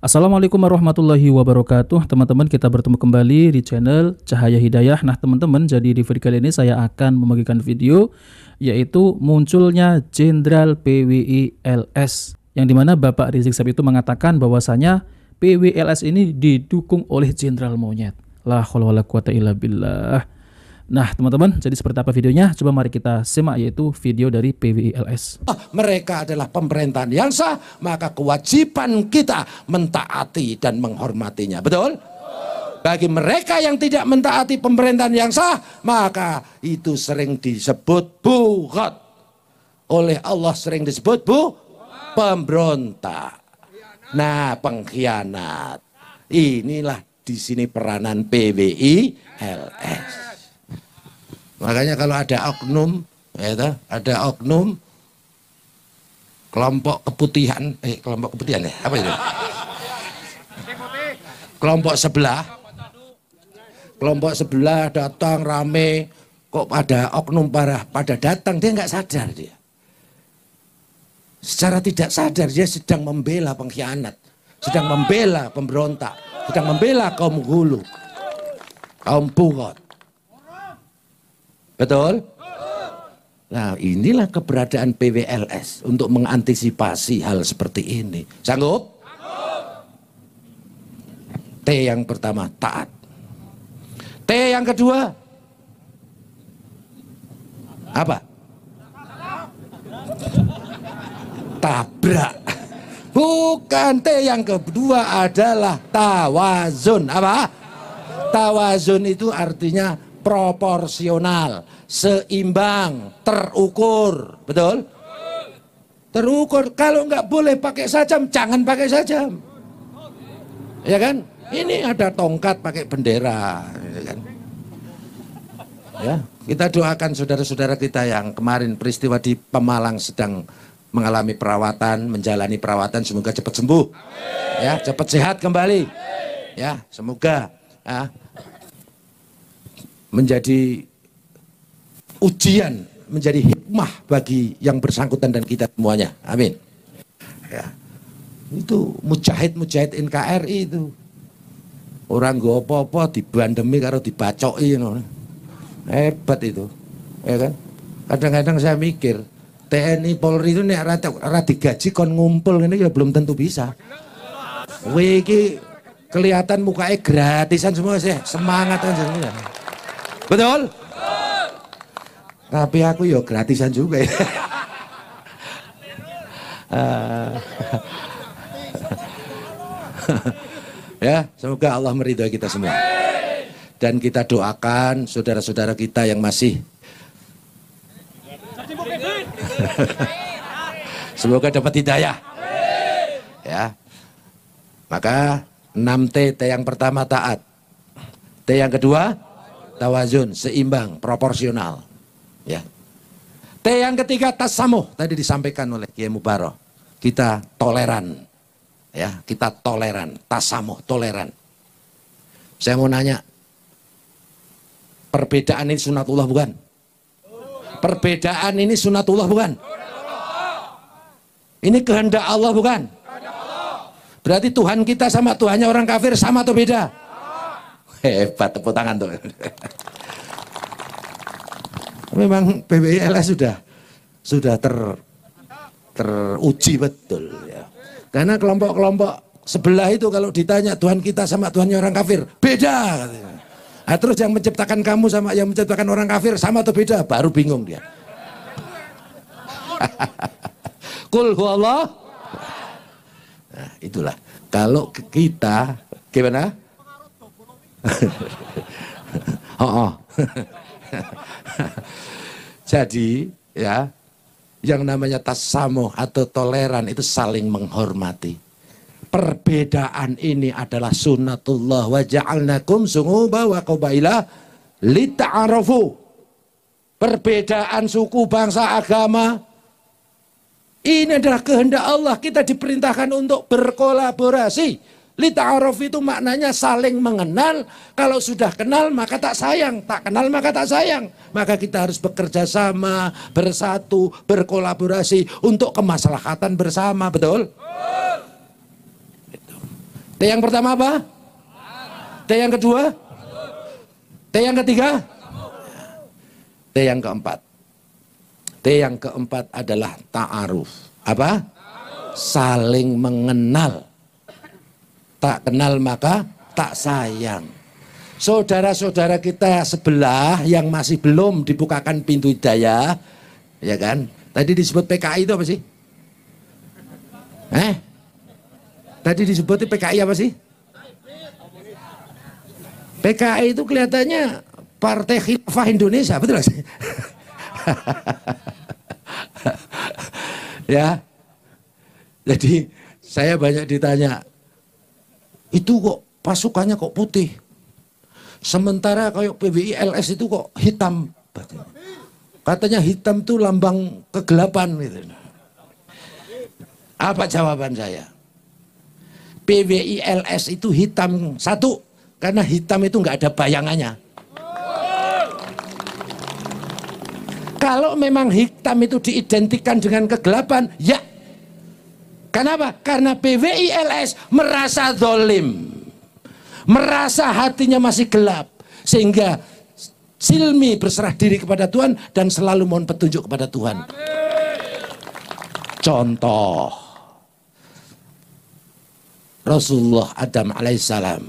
Assalamualaikum warahmatullahi wabarakatuh. Teman-teman, kita bertemu kembali di channel Cahaya Hidayah. Nah teman-teman, jadi di video kali ini saya akan membagikan video yaitu munculnya Jenderal PWI-LS, yang dimana Bapak Rizik Syihab itu mengatakan bahwasanya PWI-LS ini didukung oleh Jenderal Monyet. La haula wala quwata illa billah. Nah teman-teman, jadi seperti apa videonya? Coba mari kita simak, yaitu video dari PWI-LS. Mereka adalah pemerintahan yang sah, maka kewajiban kita mentaati dan menghormatinya. Betul? Bagi mereka yang tidak mentaati pemerintahan yang sah, maka itu sering disebut bughat. Oleh Allah sering disebut pemberontak. Nah, pengkhianat. Inilah di sini peranan PWI-LS. Makanya kalau ada oknum, ada oknum kelompok keputihan, ya, apa itu? Kelompok sebelah datang rame, kok ada oknum pada datang, dia nggak sadar dia. Secara tidak sadar dia sedang membela pengkhianat, sedang membela pemberontak, sedang membela kaum hulu, kaum bughat. Betul? Nah, inilah keberadaan PWI-LS untuk mengantisipasi hal seperti ini. Sanggup? T yang pertama, taat. T yang kedua, apa? Tabrak. Bukan. T yang kedua adalah tawazun. Apa? Tawazun itu artinya proporsional, seimbang, terukur. Betul? Terukur. Kalau nggak boleh pakai sajam, jangan pakai sajam. Ya kan? Ini ada tongkat pakai bendera. Ya kan? Ya, kita doakan saudara-saudara kita yang kemarin peristiwa di Pemalang sedang mengalami perawatan, menjalani perawatan, semoga cepat sembuh. Ya, cepat sehat kembali. Ya, semoga menjadi ujian, menjadi hikmah bagi yang bersangkutan dan kita semuanya. Amin. Ya. Itu mujahid NKRI itu. Orang gak apa-apa dibandemi karo dibacoki, hebat itu. Ya kan? Kadang-kadang saya mikir, TNI Polri itu nek ora digaji kon ngumpul ini ya belum tentu bisa. Wiki kelihatan mukanya gratisan semua sih, semangat kan semua. Betul? Tapi aku ya gratisan juga ya. Ya, semoga Allah meridhoi kita semua. Dan kita doakan saudara-saudara kita yang masih semoga dapat hidayah. Ya. Maka 6T, T yang pertama taat. T yang kedua tawazun, seimbang, proporsional. Ya. T yang ketiga tasamuh, tadi disampaikan oleh Kiai Mubarok. Kita toleran. Ya, kita toleran, tasamuh, toleran. Saya mau nanya, perbedaan ini sunatullah bukan? Perbedaan ini sunatullah bukan? Ini kehendak Allah bukan? Berarti Tuhan kita sama Tuhannya orang kafir sama atau beda? Hebat, tepuk tangan tuh. Memang PWI-LS sudah teruji betul ya. Karena kelompok-kelompok sebelah itu kalau ditanya Tuhan kita sama Tuhannya orang kafir, beda katanya. Nah, terus yang menciptakan kamu sama yang menciptakan orang kafir sama atau beda? Baru bingung dia. Qul huwallah. Nah, itulah. Kalau kita gimana? Jadi ya, yang namanya tasamuh atau toleran itu saling menghormati. Perbedaan ini adalah sunnatullah wa ja'alnakum syu'uban wa qabaila lita'arafu. Perbedaan suku, bangsa, agama ini adalah kehendak Allah. Kita diperintahkan untuk berkolaborasi. Lita'aruf itu maknanya saling mengenal. Kalau sudah kenal maka tak sayang, tak kenal maka tak sayang. Maka kita harus bekerja sama, bersatu, berkolaborasi untuk kemaslahatan bersama, betul? T yang pertama apa? T yang kedua? T yang ketiga? T yang keempat. T yang keempat adalah ta'aruf. Apa? Saling mengenal. Tak kenal maka tak sayang. Saudara-saudara kita sebelah yang masih belum dibukakan pintu hidayah, ya kan? Tadi disebut PKI itu apa sih? Tadi disebut PKI apa sih? PKI itu kelihatannya Partai Khilafah Indonesia, betul gak sih? Ya. Jadi saya banyak ditanya, itu kok pasukannya kok putih? Sementara kayak PBI LS itu kok hitam. Katanya hitam itu lambang kegelapan gitu. Apa jawaban saya? PBI LS itu hitam satu, karena hitam itu nggak ada bayangannya. Kalau memang hitam itu diidentikan dengan kegelapan, ya. Kenapa? Karena PBI LS merasa zalim. Merasa hatinya masih gelap, sehingga silmi berserah diri kepada Tuhan dan selalu mohon petunjuk kepada Tuhan. Contoh Rasulullah Adam alaihissalam,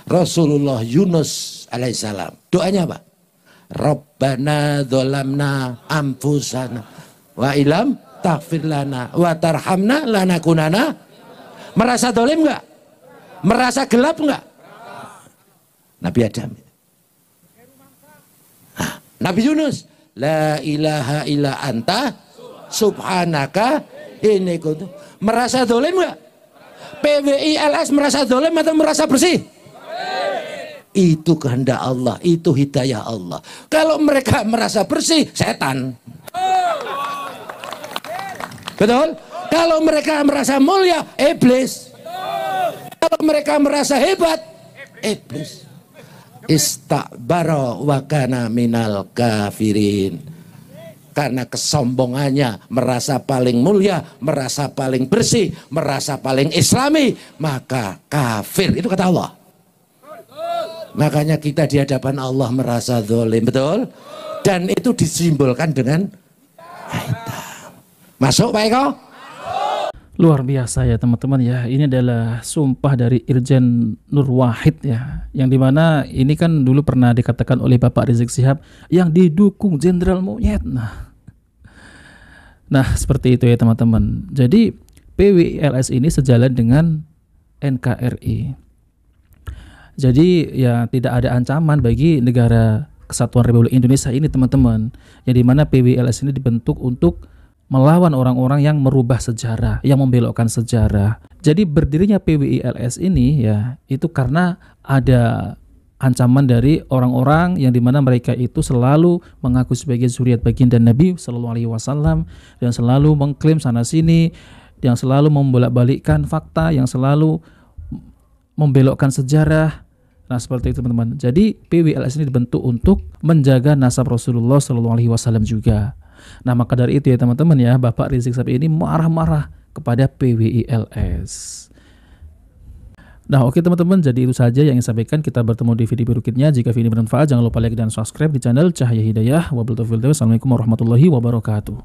Rasulullah Yunus alaihissalam, doanya apa? Rabbana dzolamna anfusana wa ilam taghfir lana wa tarhamna lanakunana. Merasa zalim enggak? Merasa gelap enggak? Nabi Adam. Nabi Yunus, la ilaha illa anta subhanaka inni kuntu. Merasa zalim enggak? PBI LS merasa zalim atau merasa bersih? Itu kehendak Allah, itu hidayah Allah. Kalau mereka merasa bersih, setan. Betul? Kalau mereka merasa mulia, iblis. Kalau mereka merasa hebat, iblis. Istakbara wa kana minal kafirin. Karena kesombongannya merasa paling mulia, merasa paling bersih, merasa paling islami, maka kafir. Itu kata Allah. Makanya kita di hadapan Allah merasa zalim, betul? Dan itu disimbolkan dengan hitam. Masuk Pak Eko? Luar biasa ya teman-teman ya. Ini adalah sumpah dari Irjen Nur Wahid ya, yang dimana ini kan dulu pernah dikatakan oleh Bapak Rizik Syihab yang didukung Jenderal Monyet. Nah seperti itu ya teman-teman. Jadi PWLS ini sejalan dengan NKRI. Jadi ya tidak ada ancaman bagi negara Kesatuan Republik Indonesia ini teman-teman, yang dimana PWLS ini dibentuk untuk melawan orang-orang yang merubah sejarah, yang membelokkan sejarah. Jadi berdirinya PWILS ini ya itu karena ada ancaman dari orang-orang yang dimana mereka itu selalu mengaku sebagai zuriat baginda Nabi Sallallahu Alaihi Wasallam dan selalu mengklaim sana sini, yang selalu membolak-balikkan fakta, yang selalu membelokkan sejarah. Nah seperti itu teman-teman. Jadi PWILS ini dibentuk untuk menjaga nasab Rasulullah Sallallahu Alaihi Wasallam juga. Nah maka dari itu ya teman-teman ya, Bapak Rizik Syihab ini marah-marah kepada PWILS. Nah oke teman-teman, jadi itu saja yang ingin saya sampaikan. Kita bertemu di video berikutnya. Jika video bermanfaat jangan lupa like dan subscribe di channel Cahaya Hidayah. Wabillahi taufiq wal hidayah. Wassalamualaikum warahmatullahi wabarakatuh.